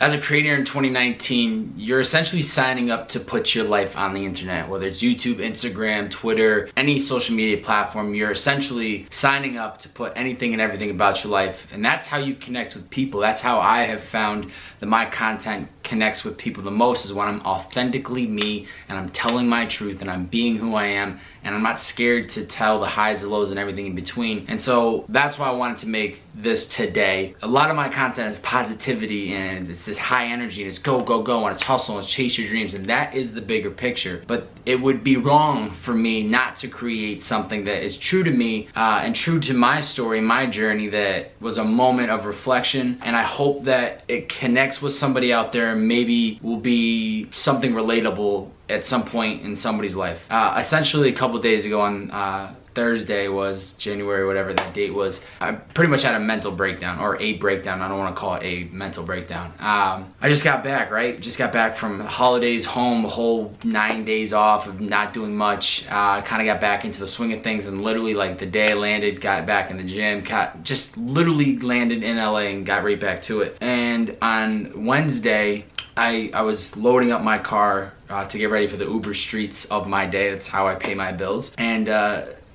As a creator in 2019, you're essentially signing up to put your life on the internet, whether it's YouTube, Instagram, Twitter, any social media platform. You're essentially signing up to put anything and everything about your life. And that's how you connect with people. That's how I have found that my content connects with people the most, is when I'm authentically me and I'm telling my truth and I'm being who I am, and I'm not scared to tell the highs, the lows, and everything in between. And so that's why I wanted to make this today. A lot of my content is positivity, and it's this high energy, and it's go, go, go, and it's hustle, and it's chase your dreams, and that is the bigger picture. But it would be wrong for me not to create something that is true to me and true to my story, my journey, that was a moment of reflection. And I hope that it connects with somebody out there, and maybe will be something relatable at some point in somebody's life. Essentially, a couple days ago on Thursday was January, whatever that date was, I pretty much had a mental breakdown, or a breakdown. I don't want to call it a mental breakdown. I just got back, right? Just got back from holidays, home, a whole 9 days off of not doing much. Kind of got back into the swing of things, and literally like the day I landed, got back in the gym, just literally landed in LA and got right back to it. And on Wednesday, I was loading up my car to get ready for the Uber streets of my day. That's how I pay my bills. And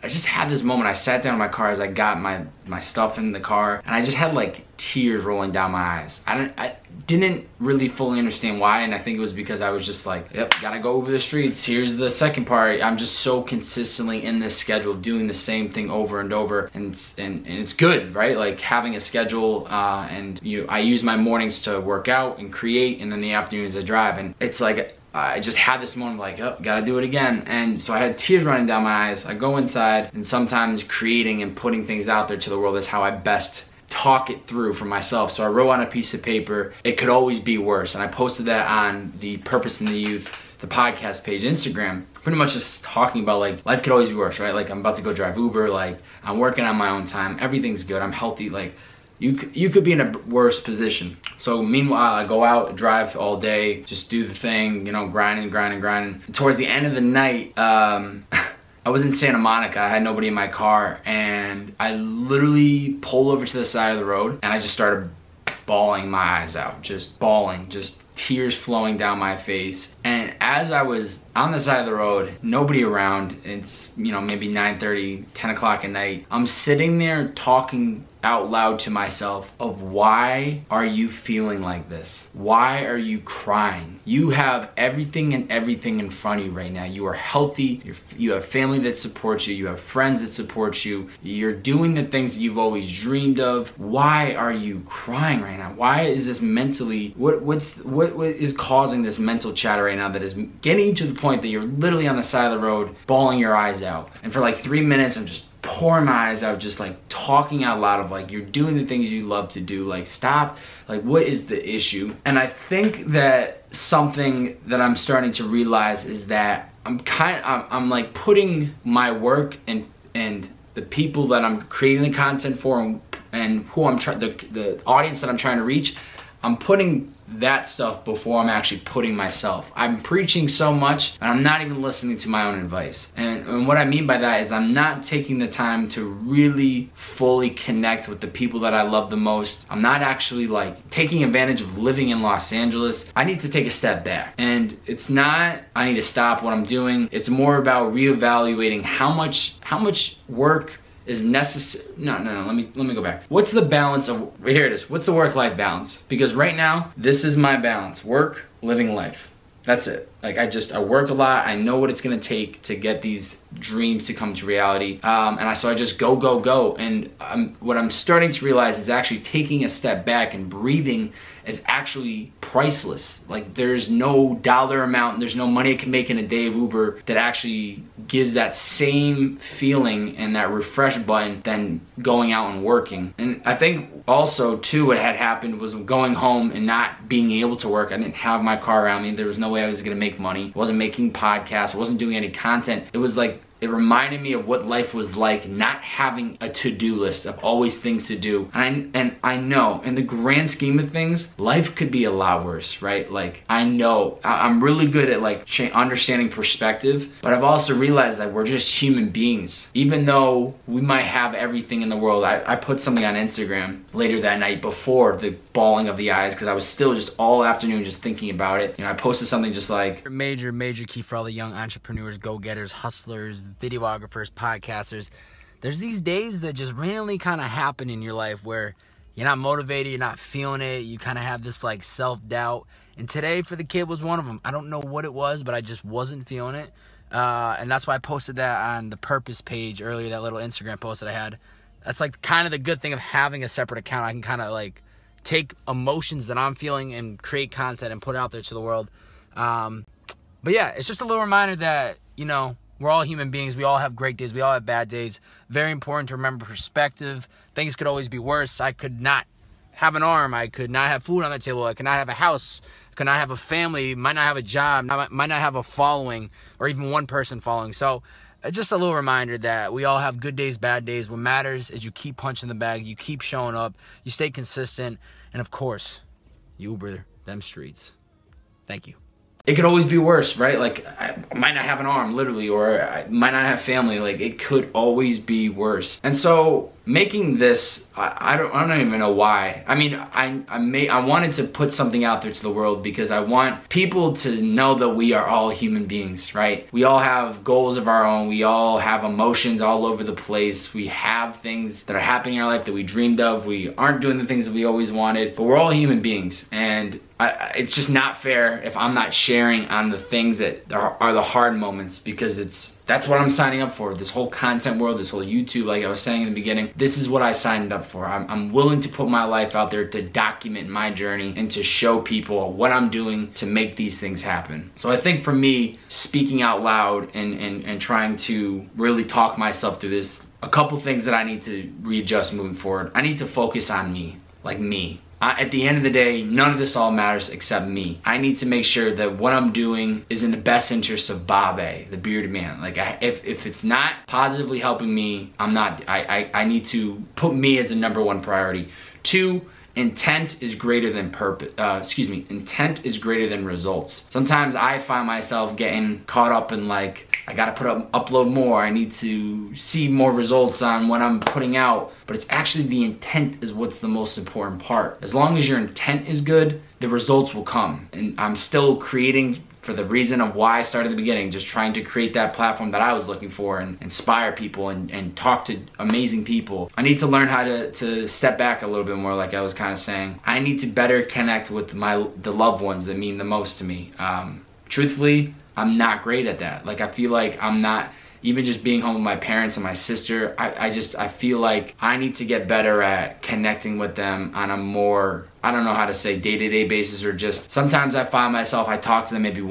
I just had this moment. I sat down in my car as I got my stuff in the car, and I just had like tears rolling down my eyes. I didn't really fully understand why, and I think it was because I was just like, yep, gotta go over the streets. Here's the second part. I'm just so consistently in this schedule of doing the same thing over and over, and it's good, right? Like having a schedule, and I use my mornings to work out and create, and then the afternoons I drive, and it's like I just had this moment like, oh, gotta do it again. And so I had tears running down my eyes. I go inside, and sometimes creating and putting things out there to the world is how I best talk it through for myself. So I wrote on a piece of paper, it could always be worse. And I posted that on the Purpose in the Youth, the podcast page, Instagram, pretty much just talking about like, life could always be worse, right? Like I'm about to go drive Uber, like I'm working on my own time, everything's good, I'm healthy, like you could be in a worse position. So meanwhile, I go out, drive all day, just do the thing, grinding. And towards the end of the night, I was in Santa Monica. I had nobody in my car, and I literally pulled over to the side of the road, and I just started bawling my eyes out, just bawling, just tears flowing down my face. And as I was on the side of the road, nobody around, it's maybe 9:30, 10 o'clock at night, I'm sitting there talking out loud to myself of, why are you feeling like this? Why are you crying? You have everything in front of you right now. You are healthy, you have family that supports you, you have friends that support you, you're doing the things that you've always dreamed of. Why are you crying right now? Why is this mentally, what is causing this mental chatter right now that is getting you to the point that you're literally on the side of the road bawling your eyes out? And for like 3 minutes, I'm just pouring my eyes out, just like talking out loud of like, you're doing the things you love to do, like stop, like what is the issue? And I think that something that I'm starting to realize is that I'm like putting my work and the people that I'm creating the content for, and who I'm trying, the audience that I'm trying to reach, I'm putting that stuff before I'm actually putting myself. I'm preaching so much, and I'm not even listening to my own advice. And what I mean by that is I'm not taking the time to really fully connect with the people that I love the most. I'm not actually like taking advantage of living in Los Angeles. I need to take a step back. And it's not, I need to stop what I'm doing. It's more about reevaluating how much work is necessary. No, let me go back. What's the balance of, here it is. What's the work-life balance? Because right now, this is my balance. Work, living life. That's it. Like I work a lot. I know what it's gonna take to get these dreams to come to reality. So I just go. And what I'm starting to realize is actually taking a step back and breathing is actually priceless. Like there's no dollar amount, there's no money I can make in a day of Uber that actually gives that same feeling and that refresh button than going out and working. And I think also too, what had happened was going home and not being able to work. I didn't have my car around me. There was no way I was gonna make money. I wasn't making podcasts. I wasn't doing any content. It It reminded me of what life was like not having a to-do list of always things to do. And I know in the grand scheme of things, life could be a lot worse, right? Like, I know I'm really good at like understanding perspective, but I've also realized that we're just human beings. Even though we might have everything in the world, I put something on Instagram later that night before the bawling of the eyes, because I was still just all afternoon just thinking about it. You know, I posted something just like, major key for all the young entrepreneurs, go-getters, hustlers, videographers, podcasters. There's these days that just randomly kind of happen in your life where you're not motivated, you're not feeling it, you kind of have this like self-doubt. And today for the kid was one of them. I don't know what it was, but I just wasn't feeling it. And that's why I posted that on the purpose page earlier, that little Instagram post that I had. That's like kind of the good thing of having a separate account. I can kind of like take emotions that I'm feeling and create content and put it out there to the world. But yeah, it's just a little reminder that, you know, we're all human beings. We all have great days. We all have bad days. Very important to remember perspective. Things could always be worse. I could not have an arm. I could not have food on the table. I could not have a house. I could not have a family. Might not have a job. Might not have a following or even one person following. So just a little reminder that we all have good days, bad days. What matters is you keep punching the bag. You keep showing up. You stay consistent. And of course, you Uber them streets. Thank you. It could always be worse, right? Like, I might not have an arm, literally, or I might not have family. Like, it could always be worse. And so making this, I don't even know why. I mean, I wanted to put something out there to the world because I want people to know that we are all human beings, right? We all have goals of our own. We all have emotions all over the place. We have things that are happening in our life that we dreamed of. We aren't doing the things that we always wanted, but we're all human beings. And it's just not fair if I'm not sharing on the things that are the hard moments, because that's what I'm signing up for. This whole content world, this whole YouTube, like I was saying in the beginning, this is what I signed up for. I'm willing to put my life out there to document my journey and to show people what I'm doing to make these things happen. So I think for me, speaking out loud and trying to really talk myself through this, a couple things that I need to readjust moving forward. I need to focus on me, like me. At the end of the day, none of this all matters except me. I need to make sure that what I'm doing is in the best interest of Bobbbaaaay, the bearded man. Like, if it's not positively helping me, I need to put me as the #1 priority. 2, intent is greater than intent is greater than results. Sometimes I find myself getting caught up in like, I gotta upload more, I need to see more results on what I'm putting out, but it's actually the intent is what's the most important part. As long as your intent is good, the results will come. And I'm still creating for the reason of why I started at the beginning, just trying to create that platform that I was looking for and inspire people and talk to amazing people. I need to learn how to step back a little bit more, like I was kind of saying. I need to better connect with the loved ones that mean the most to me. Truthfully, I'm not great at that. Like, I feel like I'm not, even just being home with my parents and my sister, I feel like I need to get better at connecting with them on a more, I don't know how to say, day-to-day basis, or just sometimes I find myself, I talk to them maybe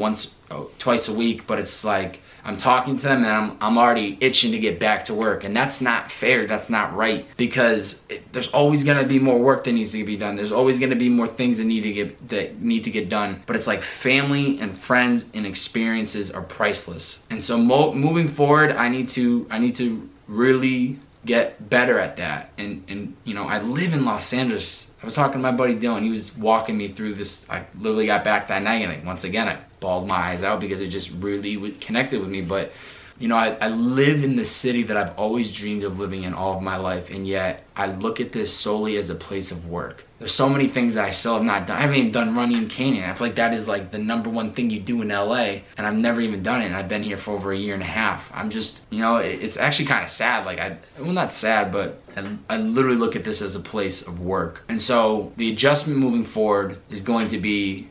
twice a week, but it's like I'm talking to them and I'm already itching to get back to work, and that's not fair, that's not right, because there's always gonna be more work that needs to be done. There's always gonna be more things that need to get done, but it's like family and friends and experiences are priceless. And so moving forward, I need to really get better at that. And you know, I live in Los Angeles. I was talking to my buddy Dylan. He was walking me through this. I literally got back that night, and once again I bawled my eyes out because it just really connected with me. But you know, I live in the city that I've always dreamed of living in all of my life, and yet I look at this solely as a place of work. There's so many things that I still have not done. I haven't even done running Canyon. I feel like that is like the #1 thing you do in LA, and I've never even done it, and I've been here for over a year and a half. I'm just, you know, it's actually kind of sad. Like, well, not sad, but I literally look at this as a place of work. And so the adjustment moving forward is going to be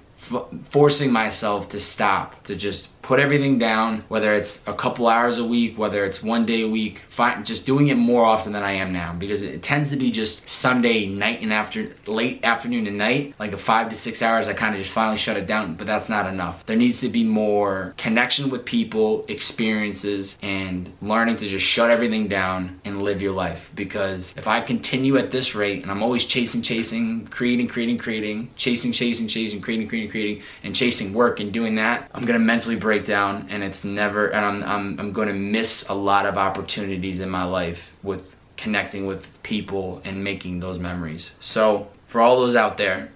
forcing myself to stop, to just put everything down, whether it's a couple hours a week, whether it's 1 day a week, just doing it more often than I am now, because it tends to be just Sunday night and late afternoon and night, like a 5 to 6 hours, I kind of just finally shut it down, but that's not enough. There needs to be more connection with people, experiences, and learning to just shut everything down and live your life, because if I continue at this rate, and I'm always chasing, creating, chasing, creating, and chasing work and doing that, I'm gonna mentally break breakdown, and it's never, and I'm going to miss a lot of opportunities in my life with connecting with people and making those memories. So for all those out there,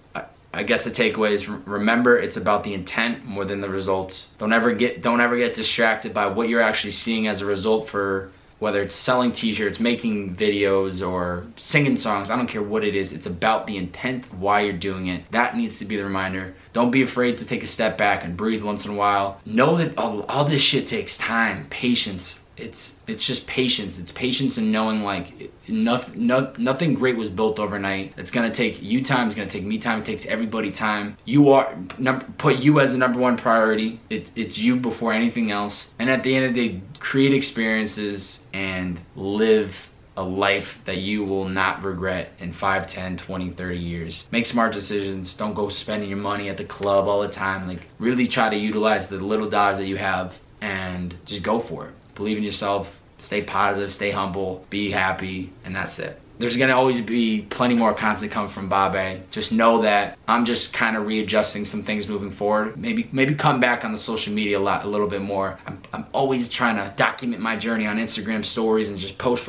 I guess the takeaway is, remember, it's about the intent more than the results. Don't ever get distracted by what you're actually seeing as a result, for whether it's selling t-shirts, making videos, or singing songs. I don't care what it is. It's about the intent of why you're doing it. That needs to be the reminder. Don't be afraid to take a step back and breathe once in a while. Know that all this shit takes time, patience. It's just patience. It's patience and knowing, like, nothing great was built overnight. It's gonna take you time. It's gonna take me time. It takes everybody time. Put you as the #1 priority. It's you before anything else. And at the end of the day, create experiences and live a life that you will not regret in 5, 10, 20, 30 years. Make smart decisions. Don't go spending your money at the club all the time. Like, really try to utilize the little dollars that you have and just go for it. Believe in yourself, stay positive, stay humble, be happy, and that's it. There's gonna always be plenty more content coming from Bobbbaaaay. Just know that I'm just kind of readjusting some things moving forward. Maybe come back on the social media a little bit more. I'm always trying to document my journey on Instagram stories and just post.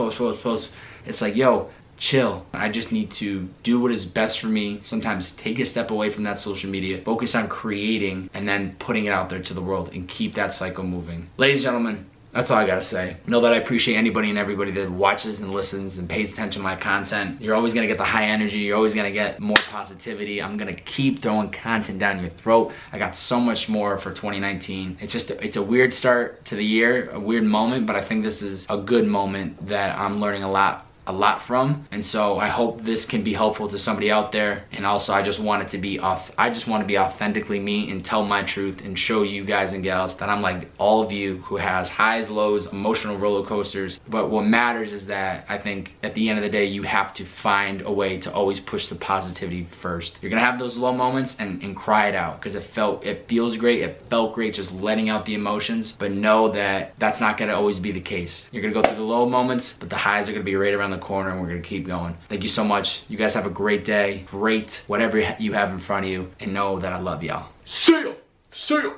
It's like, yo, chill. I just need to do what is best for me. Sometimes take a step away from that social media, focus on creating, and then putting it out there to the world, and keep that cycle moving. Ladies and gentlemen, that's all I gotta say. Know that I appreciate anybody and everybody that watches and listens and pays attention to my content. You're always gonna get the high energy. You're always gonna get more positivity. I'm gonna keep throwing content down your throat. I got so much more for 2019. It's a weird start to the year, a weird moment, but I think this is a good moment that I'm learning a lot from, and so I hope this can be helpful to somebody out there. And also, I just want to be authentically me and tell my truth and show you guys and gals that I'm like all of you, who has highs, lows, emotional roller coasters. But what matters is that I think at the end of the day, you have to find a way to always push the positivity first. You're gonna have those low moments and cry it out, because it feels great, it felt great just letting out the emotions. But know that that's not gonna always be the case. You're gonna go through the low moments, but the highs are gonna be right around the corner, and we're gonna keep going. Thank you so much. You guys have a great day, great whatever you have in front of you, and know that I love y'all. See ya! See ya!